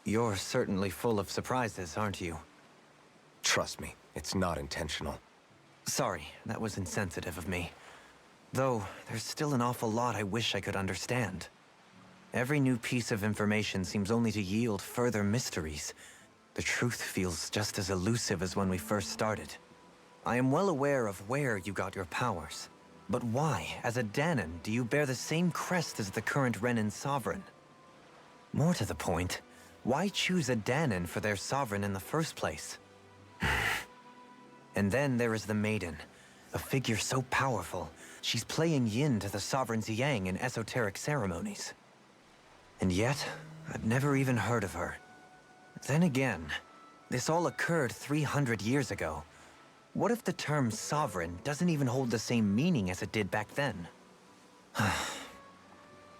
You're certainly full of surprises, aren't you? Trust me, it's not intentional. Sorry, that was insensitive of me. Though, there's still an awful lot I wish I could understand. Every new piece of information seems only to yield further mysteries. The truth feels just as elusive as when we first started. I am well aware of where you got your powers. But why, as a Danon, do you bear the same crest as the current Renin sovereign? More to the point, why choose a Danon for their sovereign in the first place? And then there is the Maiden, a figure so powerful, she's playing yin to the sovereign's yang in esoteric ceremonies. And yet, I've never even heard of her. Then again, this all occurred 300 years ago. What if the term sovereign doesn't even hold the same meaning as it did back then?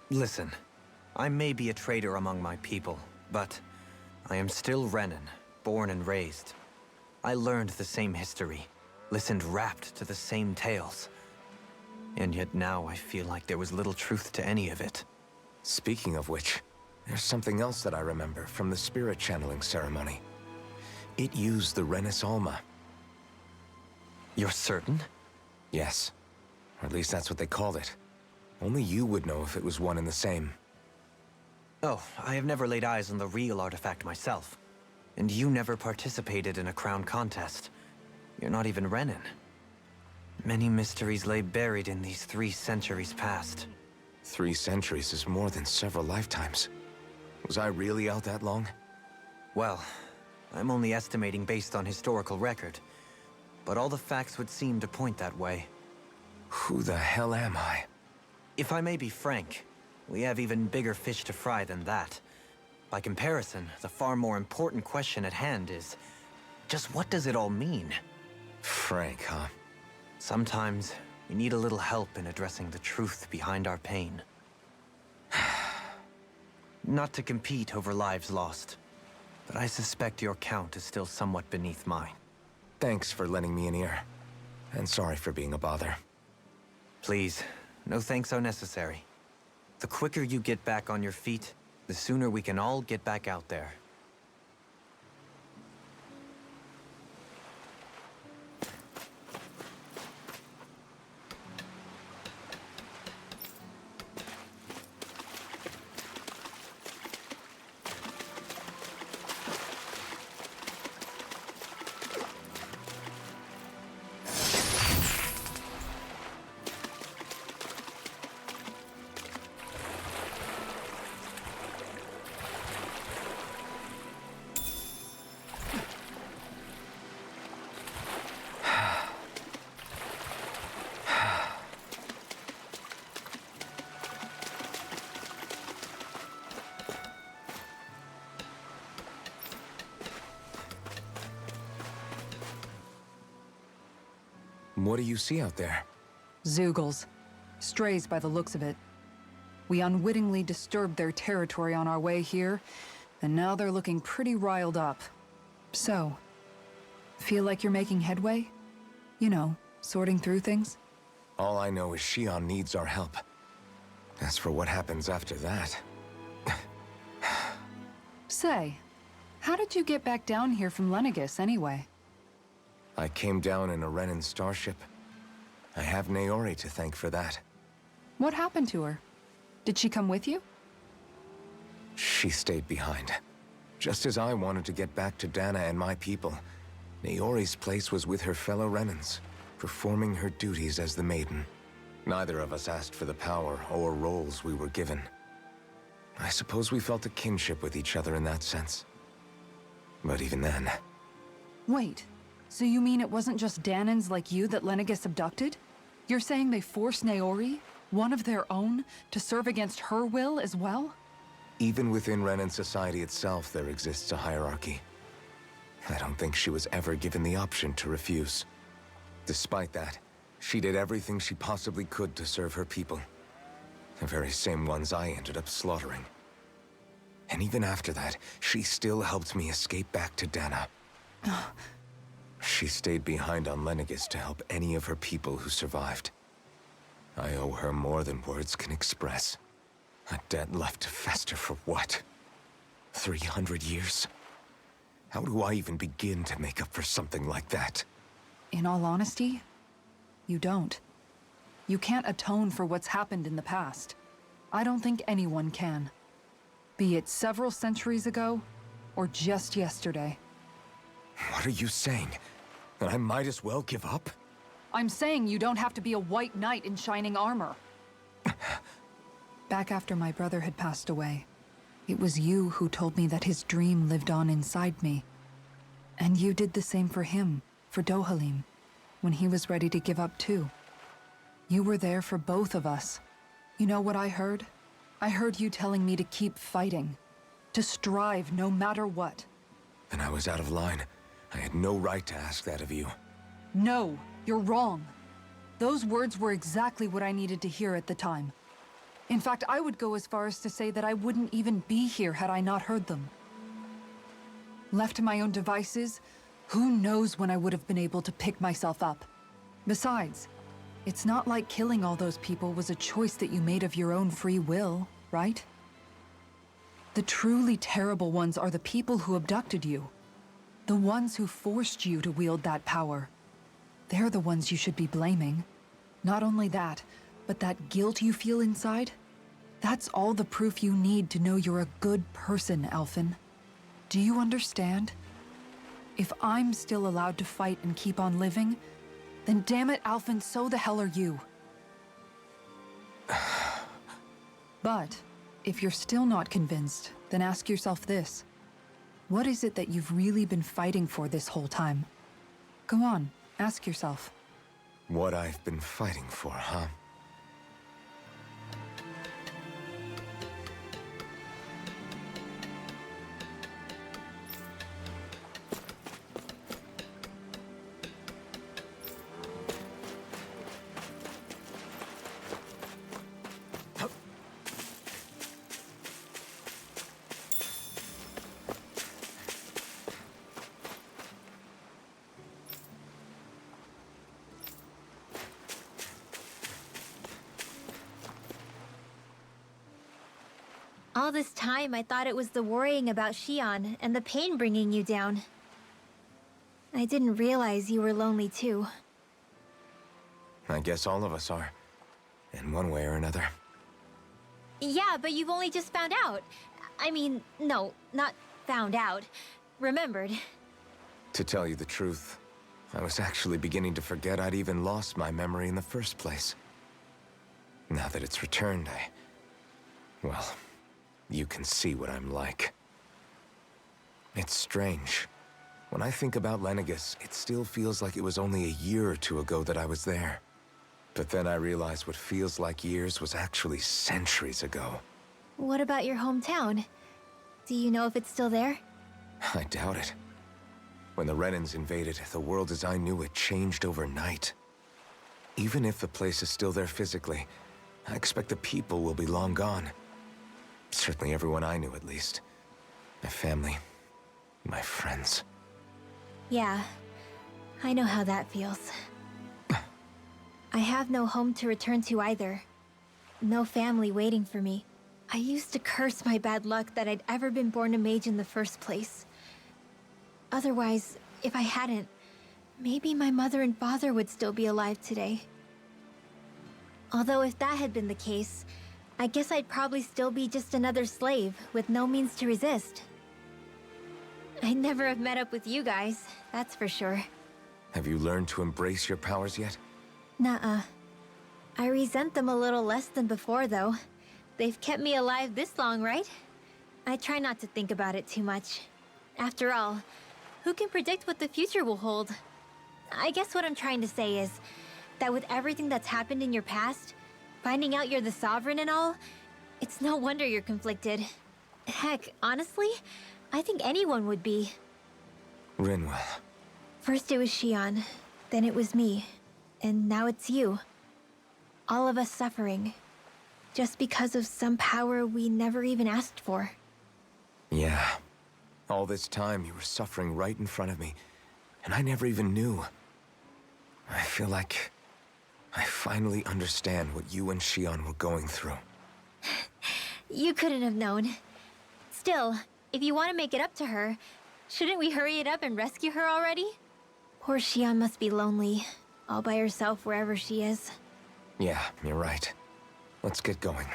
Listen, I may be a traitor among my people, but I am still Renin, born and raised. I learned the same history, listened rapt to the same tales. And yet now I feel like there was little truth to any of it. Speaking of which, there's something else that I remember from the spirit channeling ceremony. It used the Renis Alma. You're certain? Yes. Or at least that's what they called it. Only you would know if it was one and the same. Oh, I have never laid eyes on the real artifact myself. And you never participated in a crown contest. You're not even Renin. Many mysteries lay buried in these 3 centuries past. 3 centuries is more than several lifetimes. Was I really out that long? Well, I'm only estimating based on historical record. But all the facts would seem to point that way. Who the hell am I? If I may be frank, we have even bigger fish to fry than that. By comparison, the far more important question at hand is, just what does it all mean? Frank, huh? Sometimes, we need a little help in addressing the truth behind our pain. Not to compete over lives lost, but I suspect your count is still somewhat beneath mine. Thanks for lending me an ear. And sorry for being a bother. Please, no thanks are necessary. The quicker you get back on your feet, the sooner we can all get back out there. What do you see out there? Zeugles. Strays by the looks of it. We unwittingly disturbed their territory on our way here, and now they're looking pretty riled up. So, feel like you're making headway? You know, sorting through things? All I know is Shion needs our help. As for what happens after that... Say, how did you get back down here from Lenegis anyway? I came down in a Renin starship. I have Naori to thank for that. What happened to her? Did she come with you? She stayed behind. Just as I wanted to get back to Dana and my people, Naori's place was with her fellow Renins, performing her duties as the Maiden. Neither of us asked for the power or roles we were given. I suppose we felt a kinship with each other in that sense. But even then... Wait, so you mean it wasn't just Danans like you that Lenegis abducted? You're saying they forced Naori, one of their own, to serve against her will as well? Even within Renin society itself, there exists a hierarchy. I don't think she was ever given the option to refuse. Despite that, she did everything she possibly could to serve her people. The very same ones I ended up slaughtering. And even after that, she still helped me escape back to Dana. She stayed behind on Lenegis to help any of her people who survived. I owe her more than words can express. A debt left to fester for what? 300 years? How do I even begin to make up for something like that? In all honesty, you don't. You can't atone for what's happened in the past. I don't think anyone can. Be it several centuries ago, or just yesterday. What are you saying? That I might as well give up? I'm saying you don't have to be a white knight in shining armor. Back after my brother had passed away, it was you who told me that his dream lived on inside me. And you did the same for him, for Dohalim, when he was ready to give up too. You were there for both of us. You know what I heard? I heard you telling me to keep fighting, to strive no matter what. Then I was out of line. I had no right to ask that of you. No, you're wrong. Those words were exactly what I needed to hear at the time. In fact, I would go as far as to say that I wouldn't even be here had I not heard them. Left to my own devices, who knows when I would have been able to pick myself up. Besides, it's not like killing all those people was a choice that you made of your own free will, right? The truly terrible ones are the people who abducted you. The ones who forced you to wield that power. They're the ones you should be blaming. Not only that, but that guilt you feel inside, that's all the proof you need to know you're a good person, Alphen. Do you understand? If I'm still allowed to fight and keep on living, then damn it, Alphen, so the hell are you. But if you're still not convinced, then ask yourself this. What is it that you've really been fighting for this whole time? Go on, ask yourself. What I've been fighting for, huh? All this time, I thought it was the worrying about Shion and the pain bringing you down. I didn't realize you were lonely too. I guess all of us are. In one way or another. Yeah, but you've only just found out. I mean, no, not found out. Remembered. To tell you the truth, I was actually beginning to forget I'd even lost my memory in the first place. Now that it's returned, well, you can see what I'm like. It's strange. When I think about Lenegus, it still feels like it was only a year or two ago that I was there. But then I realized what feels like years was actually centuries ago. What about your hometown? Do you know if it's still there? I doubt it. When the Renans invaded, the world as I knew it changed overnight. Even if the place is still there physically, I expect the people will be long gone. Certainly everyone I knew, at least. My family, my friends. Yeah, I know how that feels. I have no home to return to either. No family waiting for me. I used to curse my bad luck that I'd ever been born a mage in the first place. Otherwise, if I hadn't, maybe my mother and father would still be alive today. Although if that had been the case, I guess I'd probably still be just another slave with no means to resist. I'd never have met up with you guys, that's for sure. Have you learned to embrace your powers yet? Nuh-uh. I resent them a little less than before, though. They've kept me alive this long, right? I try not to think about it too much. After all, who can predict what the future will hold? I guess what I'm trying to say is that with everything that's happened in your past, finding out you're the Sovereign and all, it's no wonder you're conflicted. Heck, honestly, I think anyone would be. Rinwell. First it was Shion, then it was me, and now it's you. All of us suffering, just because of some power we never even asked for. Yeah. All this time you were suffering right in front of me, and I never even knew. I feel like I finally understand what you and Shion were going through. You couldn't have known. Still, If you want to make it up to her, shouldn't we hurry it up and rescue her already? Poor Xion must be lonely, all by herself wherever she is. Yeah, you're right. Let's get going.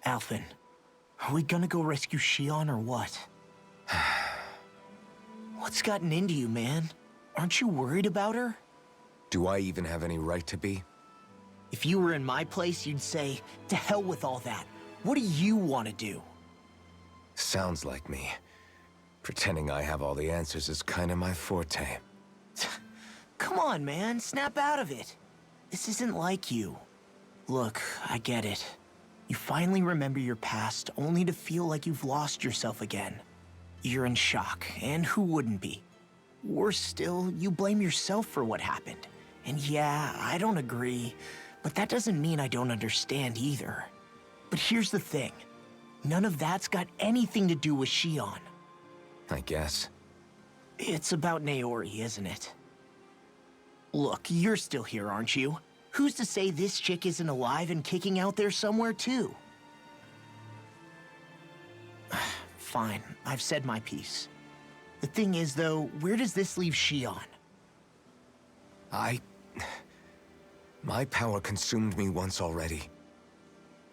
Alphen, are we gonna go rescue Xion or what? What's gotten into you, man? Aren't you worried about her? Do I even have any right to be? If you were in my place, you'd say, to hell with all that. What do you want to do? Sounds like me. Pretending I have all the answers is kinda my forte. Come on, man, snap out of it. This isn't like you. Look, I get it. You finally remember your past, only to feel like you've lost yourself again. You're in shock, and who wouldn't be? Worse still, you blame yourself for what happened. And yeah, I don't agree, but that doesn't mean I don't understand either. But here's the thing. None of that's got anything to do with Xion. I guess. It's about Naori, isn't it? Look, you're still here, aren't you? Who's to say this chick isn't alive and kicking out there somewhere, too? Fine, I've said my piece. The thing is, though, where does this leave Xion? My power consumed me once already.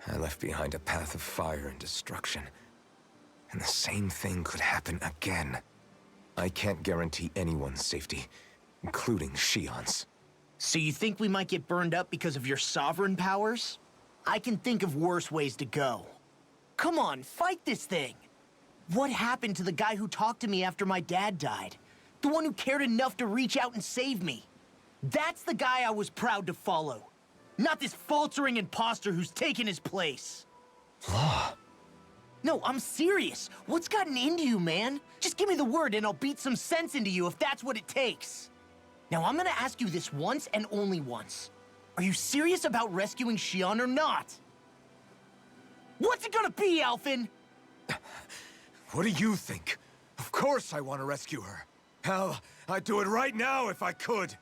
I left behind a path of fire and destruction. And the same thing could happen again. I can't guarantee anyone's safety, including Xion's. So you think we might get burned up because of your sovereign powers? I can think of worse ways to go. Come on, fight this thing! What happened to the guy who talked to me after my dad died? The one who cared enough to reach out and save me? That's the guy I was proud to follow. Not this faltering imposter who's taken his place. Law. No, I'm serious. What's gotten into you, man? Just give me the word and I'll beat some sense into you if that's what it takes. Now, I'm gonna ask you this once and only once. Are you serious about rescuing Xion or not? What's it gonna be, Alphen? What do you think? Of course I want to rescue her. Hell, I'd do it right now if I could.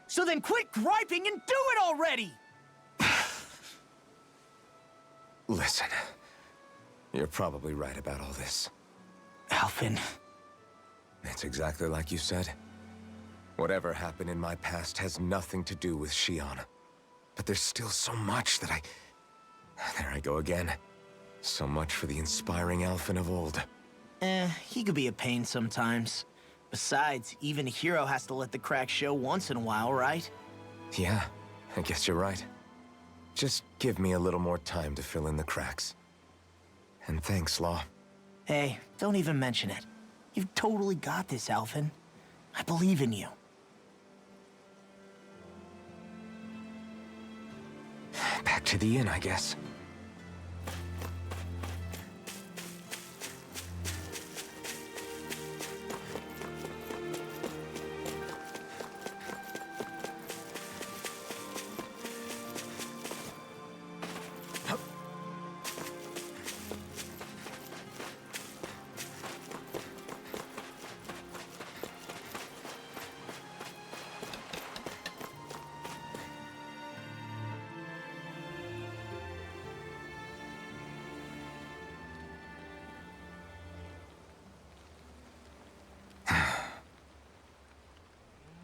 So then quit griping and do it already! Listen, you're probably right about all this. Alphen. It's exactly like you said. Whatever happened in my past has nothing to do with Xion. But there's still so much that There I go again. So much for the inspiring Alphen of old. He could be a pain sometimes. Besides, even a hero has to let the cracks show once in a while, right? Yeah, I guess you're right. Just give me a little more time to fill in the cracks. And thanks, Law. Hey, don't even mention it. You've totally got this, Alphen. I believe in you. Back to the inn, I guess.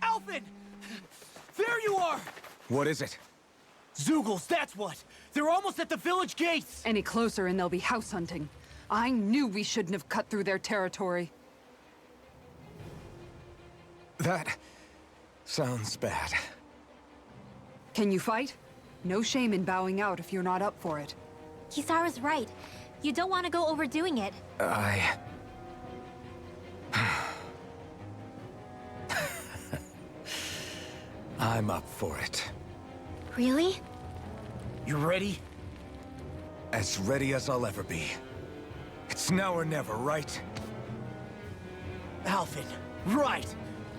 Alphen! There you are! What is it? Zeugles, that's what! They're almost at the village gates! Any closer and they'll be house hunting. I knew we shouldn't have cut through their territory. That sounds bad. Can you fight? No shame in bowing out if you're not up for it. Kisara's right. You don't want to go overdoing it. I'm up for it. Really? You ready? As ready as I'll ever be. It's now or never, right? Alvin, right!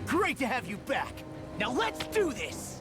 Great to have you back! Now let's do this!